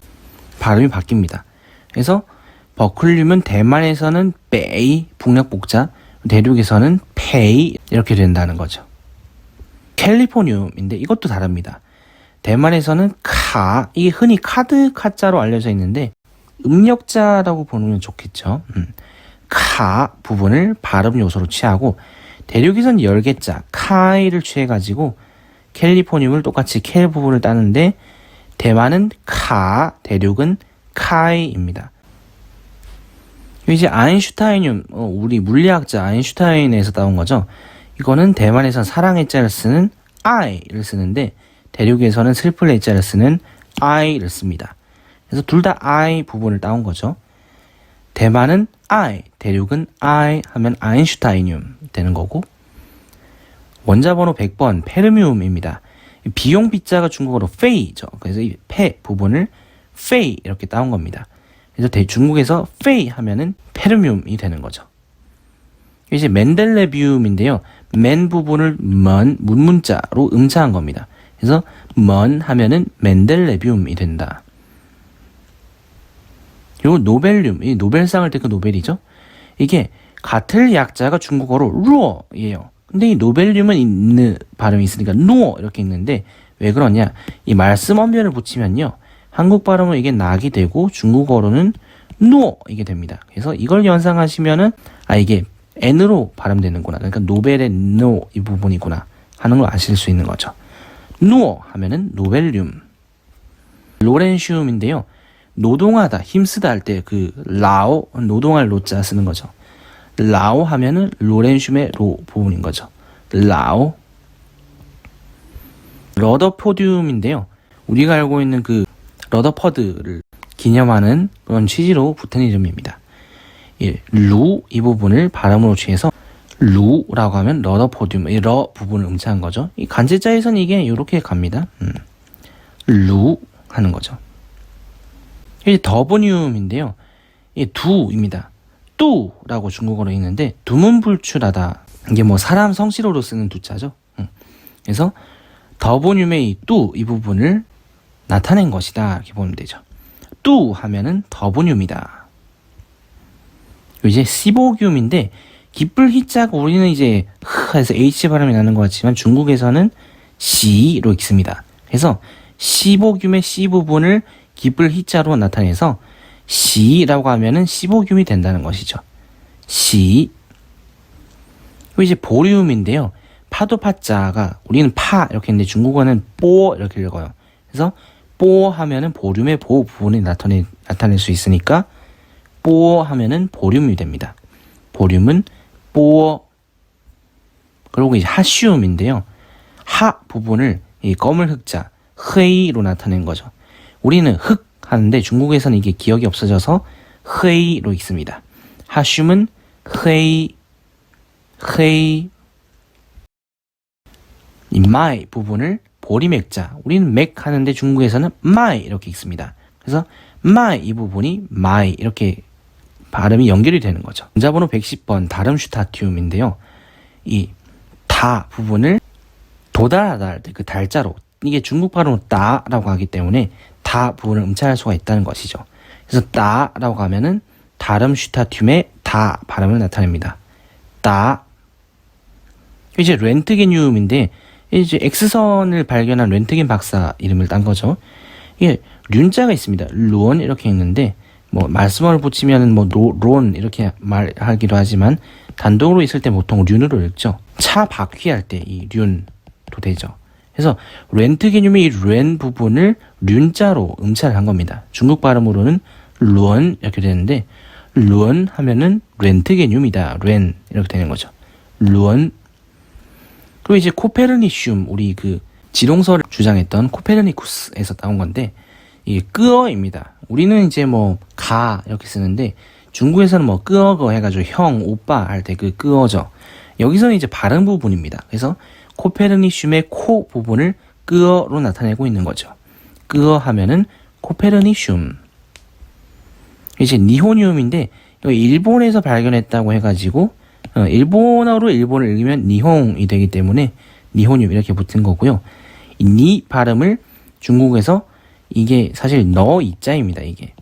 발음이 바뀝니다. 그래서 버클륨은 대만에서는 베이, 북녘 북자, 대륙에서는 페이 이렇게 된다는 거죠. 캘리포늄인데 이것도 다릅니다. 대만에서는 카, 이게 흔히 카드 카자로 알려져 있는데 음력자라고 보면 좋겠죠. 카 부분을 발음 요소로 취하고 대륙에서는 열개자 카이를 취해가지고 캘리포늄을 똑같이 캘 부분을 따는데 대만은 카, 대륙은 카이입니다. 이제 아인슈타인륨, 우리 물리학자 아인슈타인에서 나온 거죠. 이거는 대만에선 사랑의 자를 쓰는 I를 쓰는데 대륙에서는 슬플 자를 쓰는 I를 씁니다. 그래서 둘 다 I 부분을 따온 거죠. 대만은 I, 대륙은 I 하면 아인슈타인륨 되는 거고, 원자 번호 100번 페르미움입니다. 비용 B자가 중국어로 페이죠. 그래서 이 페 부분을 페이 이렇게 따온 겁니다. 그래서 중국에서 페이 하면은 페르뮴이 되는 거죠. 이제 멘델레비움인데요. 맨 부분을 먼 문문자로 음차한 겁니다. 그래서 먼 하면은 멘델레비움이 된다. 그리고 노벨륨, 이 노벨상을 때 그 노벨이죠. 이게 같은 약자가 중국어로 루어예요. 근데 이 노벨륨은 있는 발음이 있으니까 누어 이렇게 읽는데 왜 그러냐? 이 말씀 언변을 붙이면요. 한국 발음은 이게 낙이 되고 중국어로는 누어 이게 됩니다. 그래서 이걸 연상하시면은 이게 N으로 발음되는구나. 그러니까 노벨의 노 이 부분이구나 하는 걸 아실 수 있는 거죠. 누어 하면은 노벨륨. 로렌슘인데요. 노동하다, 힘쓰다 할 때 그 라오, 노동할 로자 쓰는 거죠. 라오 하면은 로렌슘의 로 부분인 거죠. 라오. 러더포듐인데요. 우리가 알고 있는 그 러더퍼드를 기념하는 그런 취지로 붙은 이름입니다. 루 이 부분을 발음으로 취해서 루라고 하면 러더포듐, 이 러 부분을 음차한 거죠. 이 간제자에서는 이게 이렇게 갑니다. 루 하는 거죠. 이게 더보늄인데요. 이 두입니다. 뚜라고 중국어로 읽는데 두문불출하다. 이게 뭐 사람 성씨로도 쓰는 두자죠. 그래서 더보늄의 이 뚜 이 부분을 나타낸 것이다 이렇게 보면 되죠. 뚜 하면은 더보늄이다. 이제 시보듐인데 기쁠 히자가 우리는 이제 해서 H 발음이 나는 것 같지만 중국에서는 시로 읽습니다. 그래서 시보듐의 C 부분을 기쁠 히자로 나타내서 시라고 하면은 시보듐이 된다는 것이죠. 시. 그리고 이제 보륨인데요. 파도 파자가 우리는 파 이렇게 했는데 중국어는 뽀 이렇게 읽어요. 그래서 뽀 하면은 보륨의 보 부분이 나타낼 수 있으니까 뽀 하면은 보륨이 됩니다. 보륨은 뽀. 그리고 이제 하슘인데요. 하 부분을 이 검을 흑자 헤이로 나타낸 거죠. 우리는 흑 하는데 중국에서는 이게 기억이 없어져서 헤이로 읽습니다. 하슘은 헤이. 이 마이 부분을 보리맥자, 우리는 맥 하는데 중국에서는 마이 이렇게 읽습니다. 그래서 마이 이 부분이 마이 이렇게 발음이 연결이 되는 거죠. 문자번호 110번 다름슈타티움인데요. 이 다 부분을 도달하다 할 때 그 달자로, 이게 중국 발음으로 따라고 하기 때문에 다 부분을 음차할 수가 있다는 것이죠. 그래서 따라고 하면은 다름슈타튬의 다 발음을 나타냅니다. 따. 이제 렌트겐륨인데 이제 X선을 발견한 렌트겐 박사 이름을 딴 거죠. 이게 륜자가 있습니다. 론 이렇게 있는데 뭐 말씀어를 붙이면은 뭐 론 이렇게 말하기도 하지만 단독으로 있을 때 보통 륜으로 읽죠. 차 바퀴할 때 이 륜도 되죠. 그래서 렌트겐륨의 이 렌 부분을 륜자로 음차를 한 겁니다. 중국 발음으로는 론 이렇게 되는데 론 하면은 렌트겐륨이다. 렌 이렇게 되는 거죠. 론. 그리고 이제 코페르니슘, 우리 그 지동설을 주장했던 코페르니쿠스에서 따온 건데 이게 끄어입니다. 우리는 이제 뭐 가 이렇게 쓰는데 중국에서는 뭐 끄어거 해가지고 형, 오빠 할 때 그 끄어죠. 여기서는 이제 발음 부분입니다. 그래서 코페르니슘의 코 부분을 끄어로 나타내고 있는 거죠. 끄어 하면은 코페르니슘. 이제 니호늄인데 이거 일본에서 발견했다고 해가지고 일본어로 일본을 읽으면 니홍이 되기 때문에 니호늄 이렇게 붙은 거고요. 이 니 발음을 중국에서 이게 사실 너 이자입니다. 이게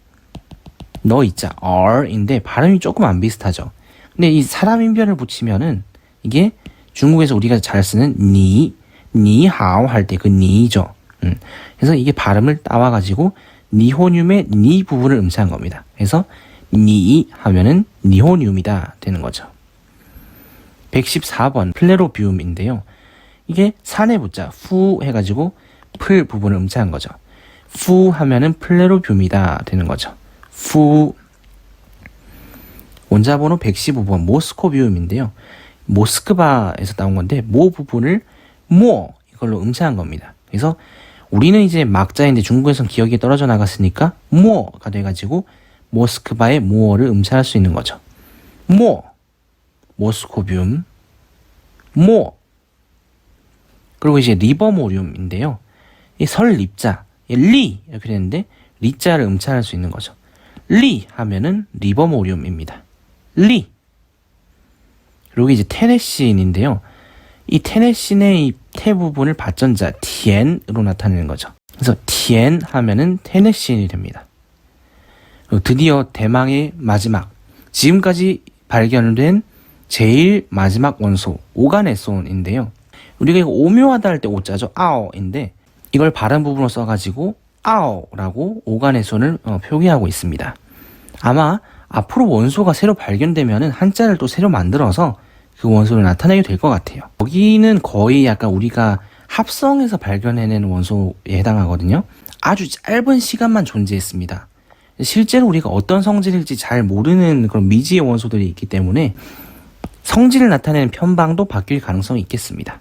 너 이자 R인데 발음이 조금 안 비슷하죠. 근데 이 사람 인변을 붙이면은 이게 중국에서 우리가 잘 쓰는 니하오 할 때 그 니죠. 그래서 이게 발음을 따와가지고 니호늄의 니 부분을 음차한 겁니다. 그래서 니 하면은 니호늄이다 되는 거죠. 114번 플레로비움인데요. 이게 산의 부자 후 해가지고 풀 부분을 음차한 거죠. 푸 하면은 플레로뷸이다 되는 거죠. 푸. 원자번호 115번 모스코비움인데요. 모스크바에서 나온 건데 모 부분을 모 이걸로 음차한 겁니다. 그래서 우리는 이제 막자인데 중국에선 기억이 떨어져 나갔으니까 모가 돼가지고 모스크바의 모어를 음차할 수 있는 거죠. 모 모스코비움 모. 그리고 이제 리버모륨인데요. 이 설립자 리 이렇게 되는데 리자를 음차할 수 있는 거죠. 리 하면은 리버모륨입니다. 리. 그리고 이제 테네신인데요. 이 테네신의 이 테 부분을 받전자 티엔으로 나타내는 거죠. 그래서 티엔 하면은 테네신이 됩니다. 그리고 드디어 대망의 마지막, 지금까지 발견된 제일 마지막 원소 오가네손인데요. 우리가 이거 오묘하다 할 때 오자죠. 아오인데 이걸 발음 부분으로 써가지고 아오라고 오가네손을 표기하고 있습니다. 아마 앞으로 원소가 새로 발견되면은 한자를 또 새로 만들어서 그 원소를 나타내게 될 것 같아요. 여기는 거의 약간 우리가 합성해서 발견해낸 원소에 해당하거든요. 아주 짧은 시간만 존재했습니다. 실제로 우리가 어떤 성질일지 잘 모르는 그런 미지의 원소들이 있기 때문에 성질을 나타내는 편방도 바뀔 가능성이 있겠습니다.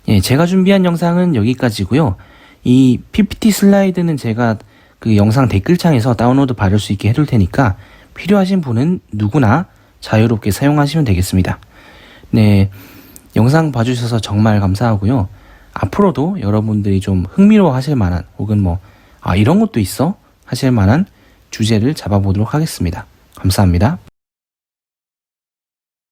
예, 제가 준비한 영상은 여기까지고요. 이 PPT 슬라이드는 제가 그 영상 댓글창에서 다운로드 받을 수 있게 해둘 테니까 필요하신 분은 누구나 자유롭게 사용하시면 되겠습니다. 네, 영상 봐주셔서 정말 감사하고요. 앞으로도 여러분들이 좀 흥미로워 하실 만한 혹은 뭐 이런 것도 있어? 하실 만한 주제를 잡아보도록 하겠습니다. 감사합니다.